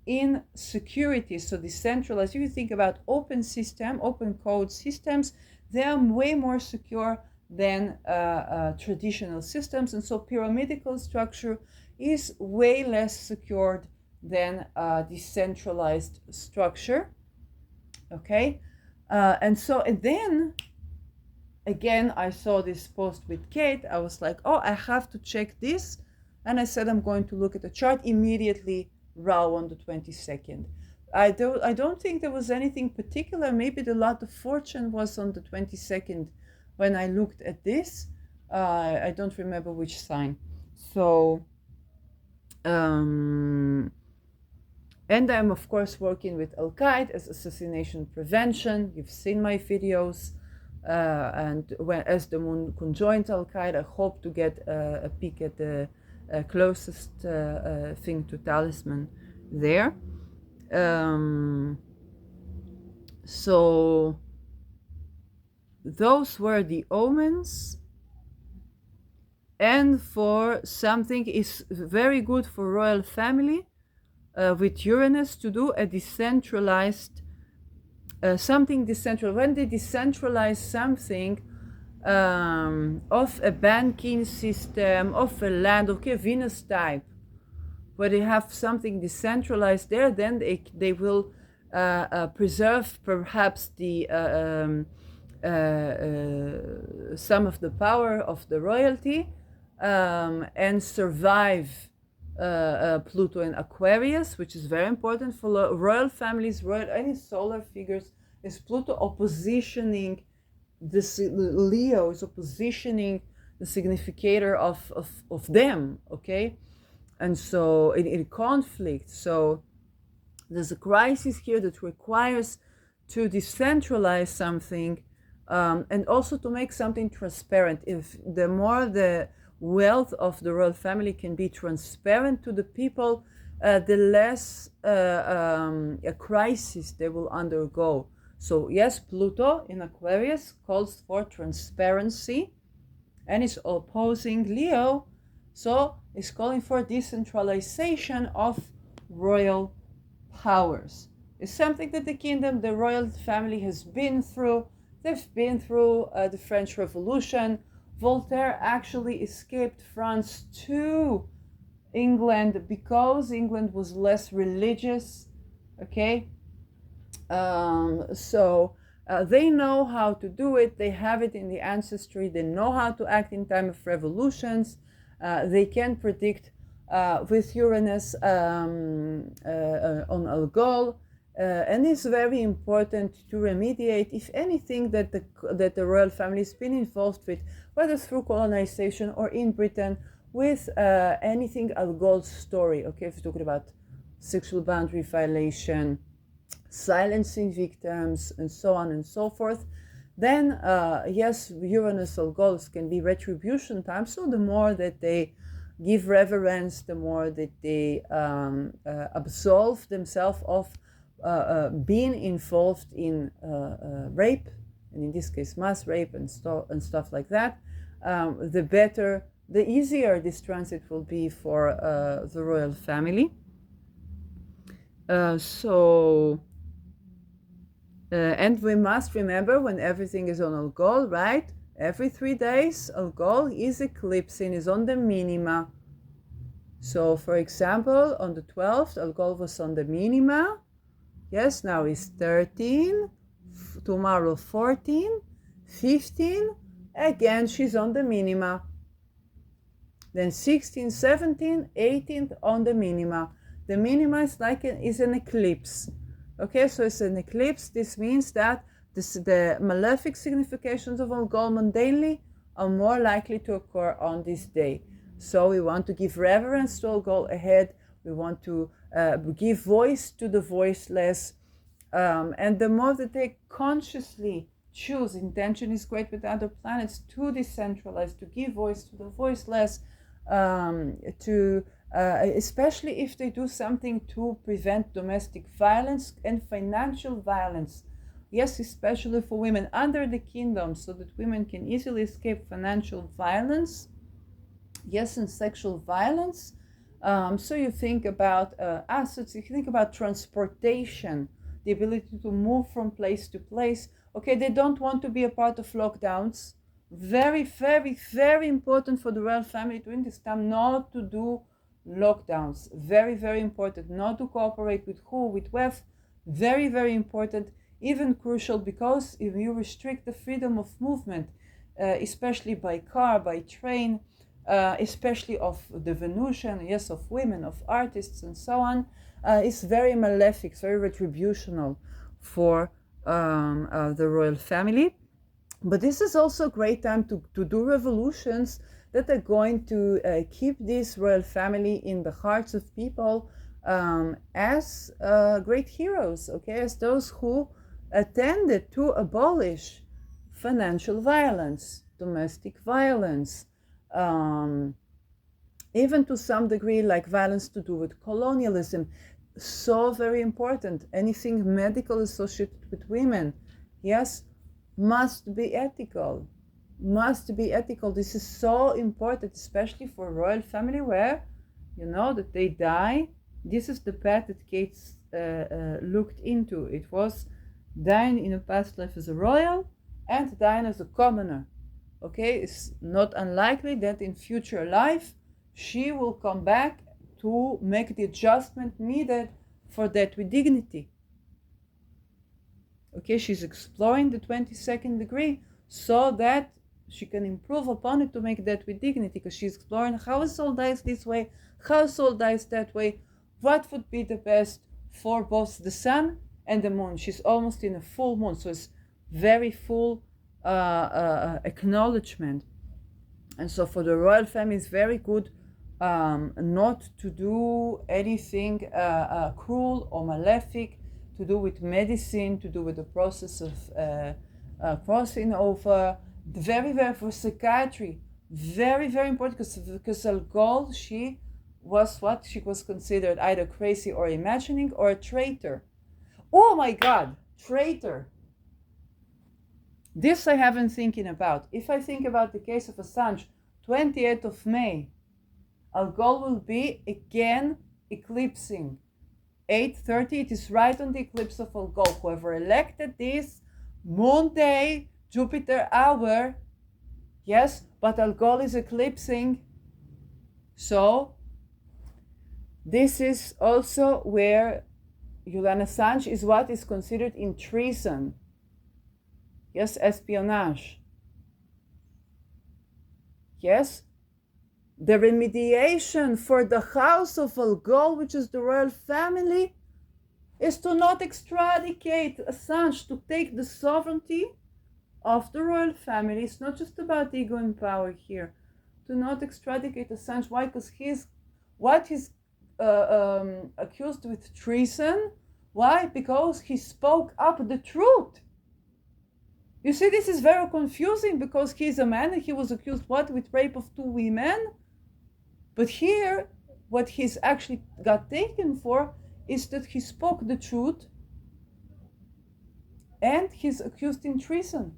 S1: in security. So decentralized, if you think about open code systems, they are way more secure than traditional systems. And so pyramidal structure is way less secured than decentralized structure. Okay? And then, again, I saw this post with Kate. I was like, oh, I have to check this. And I said, I'm going to look at the chart immediately. Raw on the 22nd. I don't think there was anything particular. Maybe the lot of fortune was on the 22nd when I looked at this. I don't remember which sign. So, and I'm of course working with Al-Qaeda as assassination prevention. You've seen my videos. And as the moon conjoined Al-Qaeda, I hope to get a peek at the closest thing to talisman there. So those were the omens, and for something is very good for royal family with Uranus to do a decentralized something decentralized. When they decentralize something of a banking system, of a land, okay, Venus type, where they have something decentralized there, then they will preserve perhaps the some of the power of the royalty and survive Pluto in Aquarius, which is very important for royal families, any solar figures. Is Pluto oppositioning Leo is oppositioning the significator of them, okay? And so in conflict, so there's a crisis here that requires to decentralize something and also to make something transparent. If the more the wealth of the royal family can be transparent to the people, the less a crisis they will undergo. So yes, Pluto in Aquarius calls for transparency and is opposing Leo, so it's calling for decentralization of royal powers. It's something that the royal family has been through. They've been through the French Revolution. Voltaire actually escaped France to England because England was less religious, okay? So they know how to do it. They have it in the ancestry. They know how to act in time of revolutions. They can predict with Uranus on Algol, and it's very important to remediate, if anything, that the royal family has been involved with, whether through colonization or in Britain, with anything Algol's story. Okay, if you're talking about sexual boundary violation, silencing victims, and so on and so forth, then yes, Uranus Algol can be retribution time. So the more that they give reverence, the more that they absolve themselves of been involved in rape, and in this case mass rape and stuff like that, the easier this transit will be for the royal family. And we must remember, when everything is on Algol, right? Every 3 days, Algol is eclipsing, is on the minima. So, for example, on the 12th, Algol was on the minima. Yes, now it's 13, tomorrow 14, 15, again she's on the minima. Then 16, 17, 18 on the minima. The minima is an eclipse. Okay, so it's an eclipse. This means that the malefic significations of Algol mundanely are more likely to occur on this day. So we want to give reverence to Algol ahead. We want to give voice to the voiceless. And the more that they consciously choose, intention is great with other planets, to decentralize, to give voice to the voiceless, especially if they do something to prevent domestic violence and financial violence. Yes, especially for women under the kingdom, so that women can easily escape financial violence. Yes, and sexual violence. So you think about assets, you think about transportation, the ability to move from place to place. Okay, they don't want to be a part of lockdowns. Very, very, very important for the royal family during this time not to do lockdowns. Very, very important. Not to cooperate with who, with WEF. Very, very important. Even crucial, because if you restrict the freedom of movement, especially by car, by train, especially of the Venusian, yes, of women, of artists, and so on, is very malefic, very retributional for the royal family. But this is also a great time to do revolutions that are going to keep this royal family in the hearts of people as great heroes, okay, as those who attended to abolish financial violence, domestic violence, even to some degree like violence to do with colonialism. So very important. Anything medical associated with women, yes, must be ethical. Must be ethical. This is so important, especially for royal family, where you know that they die. This is the path that Gates looked into. It was dying in a past life as a royal and dying as a commoner. Okay, it's not unlikely that in future life she will come back to make the adjustment needed for that with dignity. Okay, she's exploring the 22nd degree so that she can improve upon it to make that with dignity, because she's exploring how a soul dies this way, how a soul dies that way, what would be the best for both the sun and the moon. She's almost in a full moon, so it's very full acknowledgement. And so for the royal family, it's very good not to do anything cruel or malefic, to do with medicine, to do with the process of crossing over. Very, very, for psychiatry, very, very important, because Algol, she was what? She was considered either crazy or imagining or a traitor. Oh my God, traitor. This I have been thinking about. If I think about the case of Assange, 28th of May, Algol will be again eclipsing. 8:30, it is right on the eclipse of Algol. Whoever elected this moon day, Jupiter hour, yes, but Algol is eclipsing. So this is also where Julian Assange is what is considered in treason. Yes, espionage. Yes, the remediation for the house of Algol, which is the royal family, is to not extradicate Assange, to take the sovereignty of the royal family. It's not just about ego and power here. To not extradicate Assange. Why? Because he's accused with treason. Why? Because he spoke up the truth. You see, this is very confusing, because he's a man and he was accused what? With rape of 2 women. But here, what he's actually got taken for is that he spoke the truth and he's accused in treason.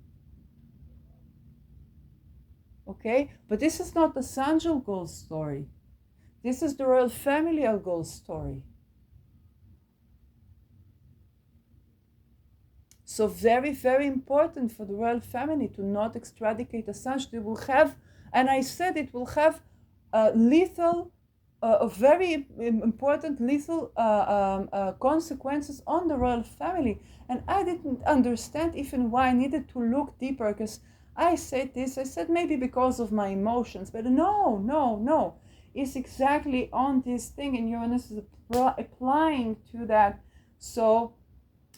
S1: Okay, but this is not the Assange Algol story. This is the royal family Algol story. So very, very important for the royal family to not extradicate Assange. They will have, and I said it will have lethal, very important lethal consequences on the royal family. And I didn't understand even why I needed to look deeper, because I said this, I said maybe because of my emotions, but no. It's exactly on this thing, and Uranus is applying to that. So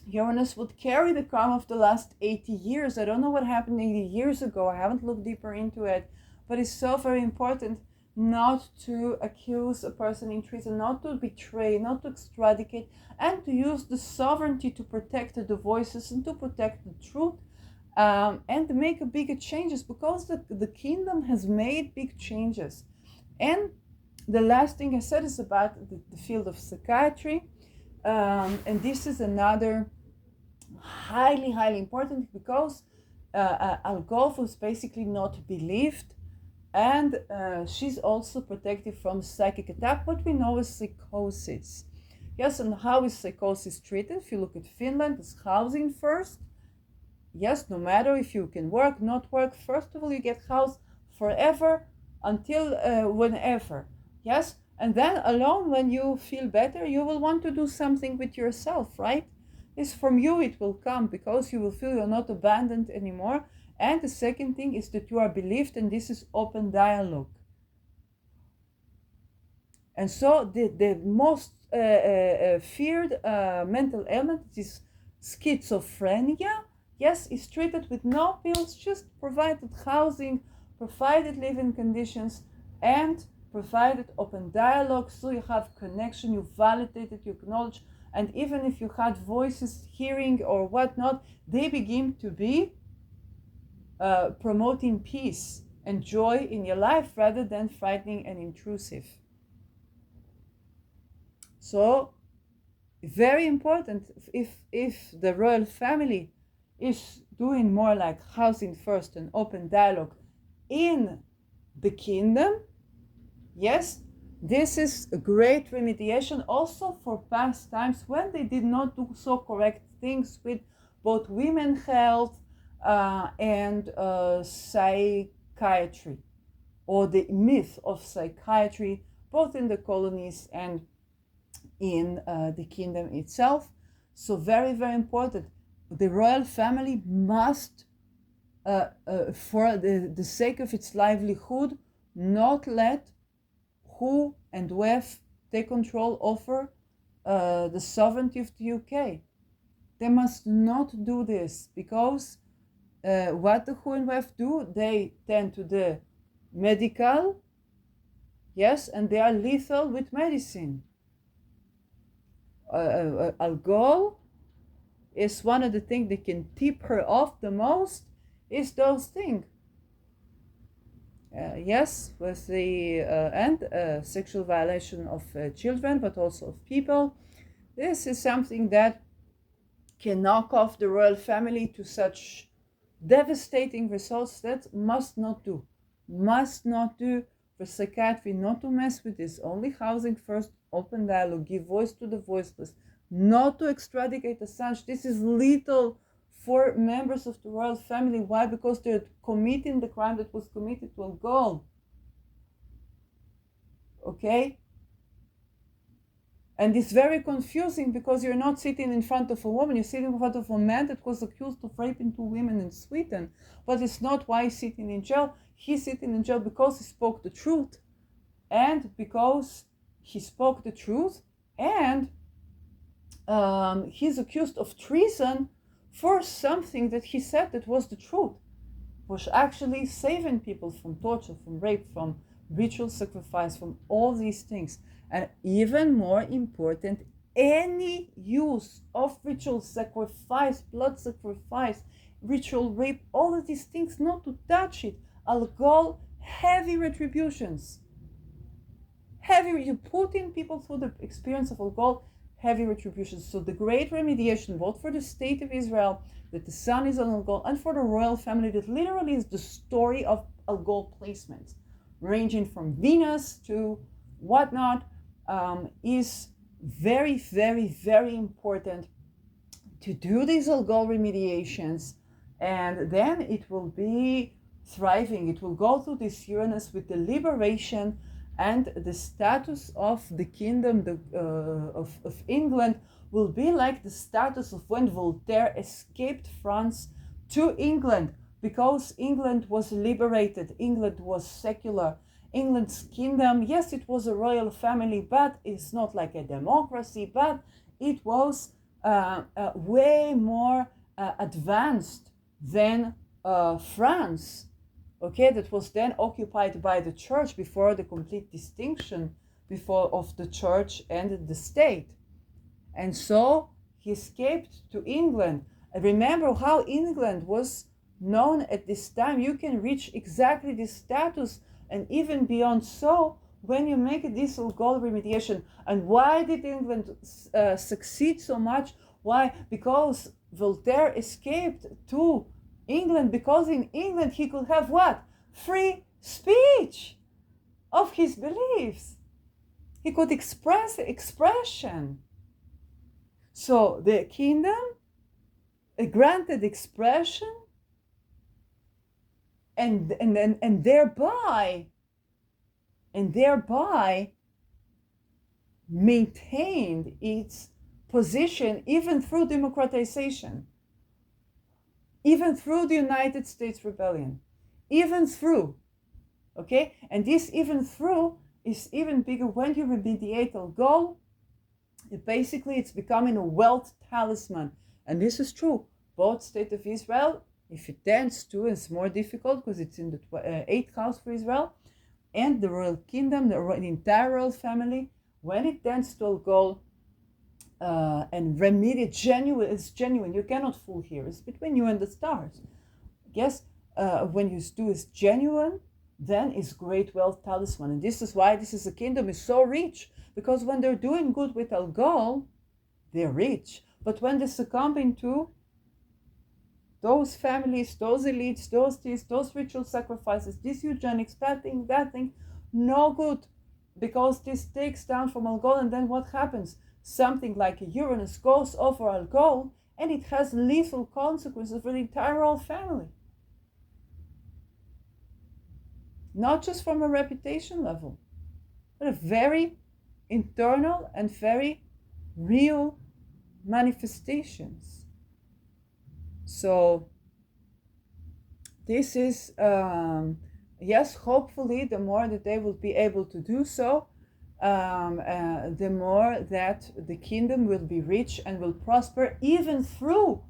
S1: Uranus would carry the karma of the last 80 years. I don't know what happened 80 years ago. I haven't looked deeper into it. But it's so very important not to accuse a person in treason, not to betray, not to extradicate, and to use the sovereignty to protect the voices and to protect the truth, and to make bigger changes, because the kingdom has made big changes. And the last thing I said is about the field of psychiatry. And this is another highly important, because Algol was basically not believed, and she's also protected from psychic attack, what we know as psychosis. Yes, and how is psychosis treated? If you look at Finland, it's housing first. Yes, no matter if you can work, not work, first of all, you get housed forever until whenever. Yes, and then alone, when you feel better, you will want to do something with yourself, right? It's from you it will come, because you will feel you're not abandoned anymore. And the second thing is that you are believed, and this is open dialogue. And so the most feared mental ailment is schizophrenia. Yes, is treated with no pills, just provided housing, provided living conditions, and provided open dialogue, so you have connection, you validate it, you acknowledge, and even if you had voices hearing or whatnot, they begin to be promoting peace and joy in your life rather than frightening and intrusive. So very important, if the royal family is doing more like housing first and open dialogue in the kingdom, yes, this is a great remediation also for past times when they did not do so correct things with both women's health and psychiatry, or the myth of psychiatry, both in the colonies and in the kingdom itself. So very, very important. The royal family must, for the sake of its livelihood, not let who and WEF take control over the sovereignty of the UK. They must not do this, because what the WHO and WEF do, they tend to the medical, yes, and they are lethal with medicine. Algol is one of the things that can tip her off the most, is those things. Yes, with the and sexual violation of children, but also of people. This is something that can knock off the royal family to such devastating results that must not do. For psychiatry not to mess with this. Only housing first, open dialogue, give voice to the voiceless, not to extradicate Assange. This is lethal for members of the royal family. Why? Because they're committing the crime that was committed to Algol. Okay? And it's very confusing, because you're not sitting in front of a woman, you're sitting in front of a man that was accused of raping 2 women in Sweden. But it's not why he's sitting in jail. He's sitting in jail because he spoke the truth. And because he spoke the truth, and he's accused of treason for something that he said that was the truth, was actually saving people from torture, from rape, from ritual sacrifice, from all these things. And even more important, any use of ritual sacrifice, blood sacrifice, ritual rape, all of these things, not to touch it. Algol, heavy retributions. You put in people through the experience of Algol, heavy retribution. So the great remediation, both for the state of Israel, that the son is on Algol, and for the royal family, that literally is the story of Algol placements, ranging from Venus to whatnot, is very, very, very important to do these Algol remediations, and then it will be thriving. It will go through this Uranus with the liberation and the status of the kingdom of England will be like the status of when Voltaire escaped France to England, because England was liberated, England was secular. England's kingdom, yes, it was a royal family, but it's not like a democracy, but it was way more advanced than France, okay, that was then occupied by the church before the complete distinction before of the church and the state. And so he escaped to England. And remember how England was known at this time. You can reach exactly this status and even beyond so when you make this Algol remediation. And why did England succeed so much? Why? Because Voltaire escaped to England, because in England he could have what? Free speech of his beliefs. He could express expression. So the kingdom granted expression and thereby maintained its position even through democratization, even through the United States Rebellion, even through, okay? And this even through is even bigger when you remediate Algol. Basically, it's becoming a wealth talisman. And this is true. Both State of Israel, if it tends to, it's more difficult because it's in the 8th house for Israel, and the royal kingdom, the entire royal family, when it tends to Algol, and remediate it's genuine. You cannot fool here. It's between you and the stars. Yes, when you do is genuine, then it's great wealth talisman. And this is why this is a kingdom is so rich, because when they're doing good with Algol, they're rich. But when they succumb into those families, those elites, those ritual sacrifices, these eugenics, that thing, no good, because this takes down from Algol. And then what happens? Something like a Uranus goes over Algol, and it has lethal consequences for the entire royal family. Not just from a reputation level, but a very internal and very real manifestations. So this is, yes, hopefully the more that they will be able to do so, the more that the kingdom will be rich and will prosper, even through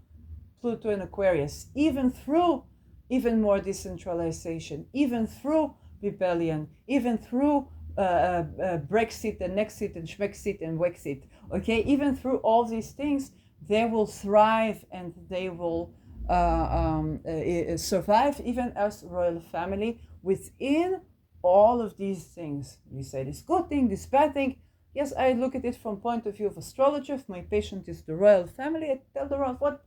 S1: Pluto and Aquarius, even through even more decentralization, even through rebellion, even through Brexit and Nexit and Schmexit and Wexit, okay, even through all these things, they will thrive and they will survive even as royal family within all of these things. We say this good thing, this bad thing. Yes, I look at it from point of view of astrologer. If my patient is the royal family, I tell the royal what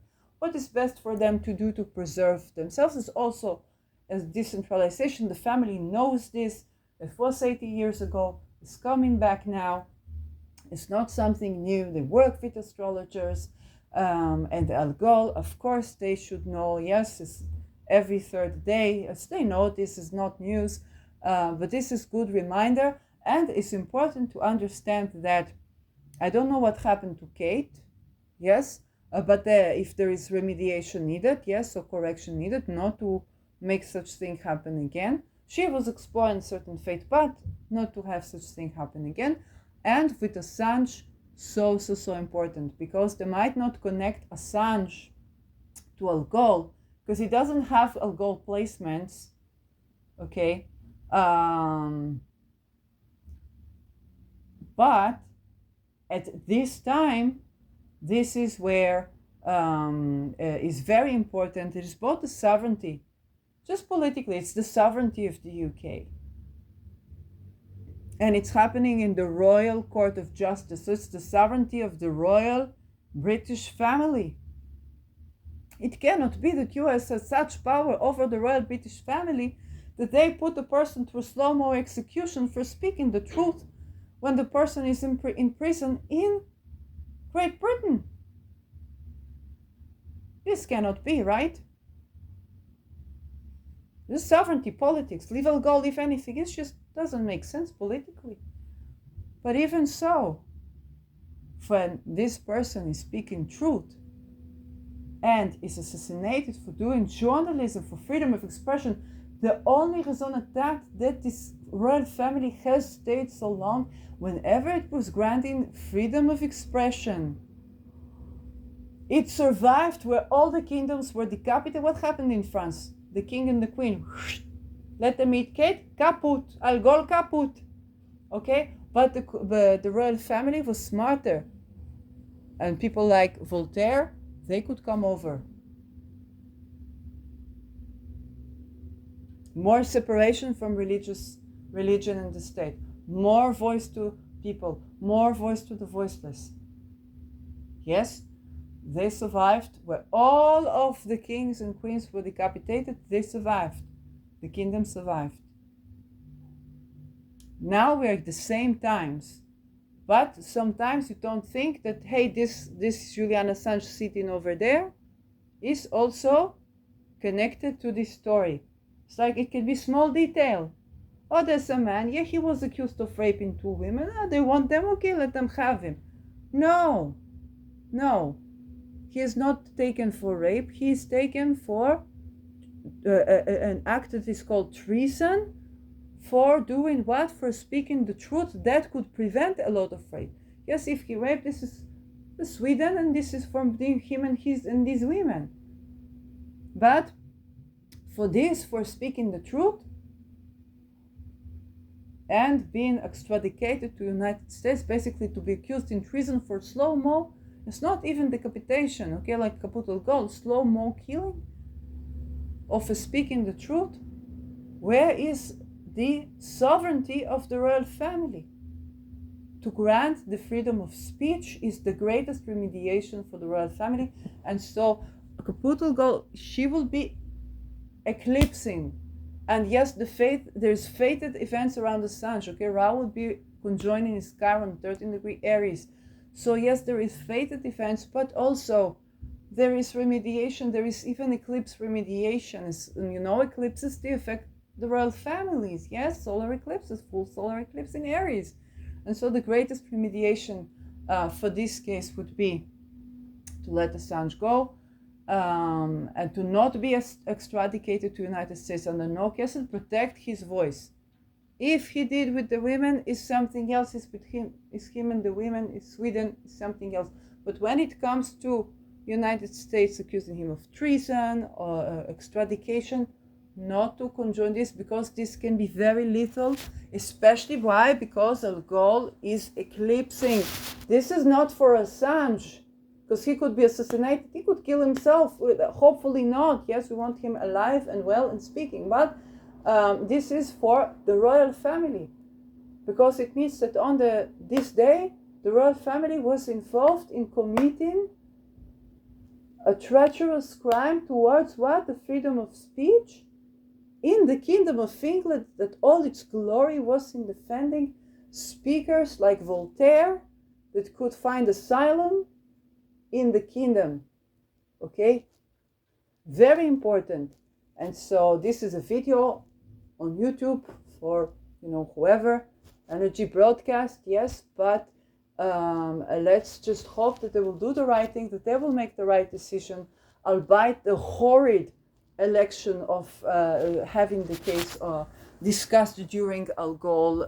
S1: is best for them to do to preserve themselves. Is also as decentralization. The family knows this. It was 80 years ago. It's coming back now. It's not something new. They work with astrologers. And Algol, of course, they should know. Yes, it's every third day. As they know, this is not news. But this is good reminder. And it's important to understand that I don't know what happened to Kate. Yes. But if there is remediation needed, yes, or correction needed, not to make such thing happen again. She was exploring certain fate, but not to have such thing happen again. And with Assange, so important, because they might not connect Assange to Algol, because he doesn't have Algol placements, okay? But at this time, this is where is very important. It is both the sovereignty, just politically, it's the sovereignty of the UK. And it's happening in the Royal Court of Justice. So it's the sovereignty of the royal British family. It cannot be that US has such power over the royal British family that they put a person through slow-mo execution for speaking the truth when the person is in prison in Great Britain. This cannot be, right? This sovereignty politics, leave Algol, if anything, it just doesn't make sense politically. But even so, when this person is speaking truth and is assassinated for doing journalism, for freedom of expression, the only raison d'etre that this royal family has stayed so long, whenever it was granting freedom of expression, it survived where all the kingdoms were decapitated. What happened in France? The king and the queen, let them eat cake, kaput, Algol kaput. Okay? But the royal family was smarter. And people like Voltaire, they could come over. More separation from religion and the state. More voice to people. More voice to the voiceless. Yes, they survived. Where all of the kings and queens were decapitated, they survived. The kingdom survived. Now we're at the same times. But sometimes you don't think that, hey, this Julian Assange sitting over there is also connected to this story. It's like it can be small detail. Oh, there's a man, yeah, he was accused of raping 2 women. Oh, they want them, okay, let them have him. No. He is not taken for rape. He is taken for an act that is called treason. For doing what? For speaking the truth that could prevent a lot of rape. Yes, if he raped, this is Sweden, and this is from him and these women. But for speaking the truth and being extradited to United States, basically to be accused in treason for slow-mo, it's not even decapitation, okay, like kaput Algol, slow-mo killing of speaking the truth. Where is the sovereignty of the royal family? To grant the freedom of speech is the greatest remediation for the royal family. And so kaput Algol, she will be eclipsing. And yes, there's fated events around Assange. Okay, Ra will be conjoining his Chiron, 13-degree Aries. So yes, there is fated events, but also there is remediation. There is even eclipse remediation. Eclipses, they affect the royal families. Yes, solar eclipses, full solar eclipse in Aries. And so the greatest remediation for this case would be to let Assange go, and to not be extradited to United States under no case, and protect his voice. If he did with the women, is something else. Is him and the women, is Sweden, is something else. But when it comes to United States accusing him of treason or extradition, not to conjoin this, because this can be very lethal, especially why? Because Algol is eclipsing. This is not for Assange, because he could be assassinated, he could kill himself, hopefully not. Yes, we want him alive and well and speaking, but this is for the royal family, because it means that on this day, the royal family was involved in committing a treacherous crime towards what? The freedom of speech in the kingdom of England, that all its glory was in defending speakers like Voltaire that could find asylum in the kingdom. Okay? Very important. And so this is a video on YouTube for, whoever, energy broadcast, yes, but let's just hope that they will do the right thing, that they will make the right decision, albeit the horrid election of having the case discussed during Algol,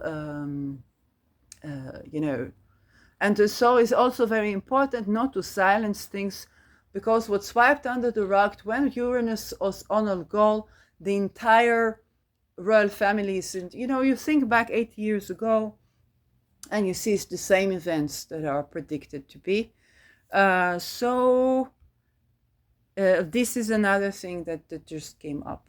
S1: And so it's also very important not to silence things, because what's swept under the rug when Uranus was on Algol, the entire royal families, and you think back 8 years ago, and you see it's the same events that are predicted to be. This is another thing that just came up.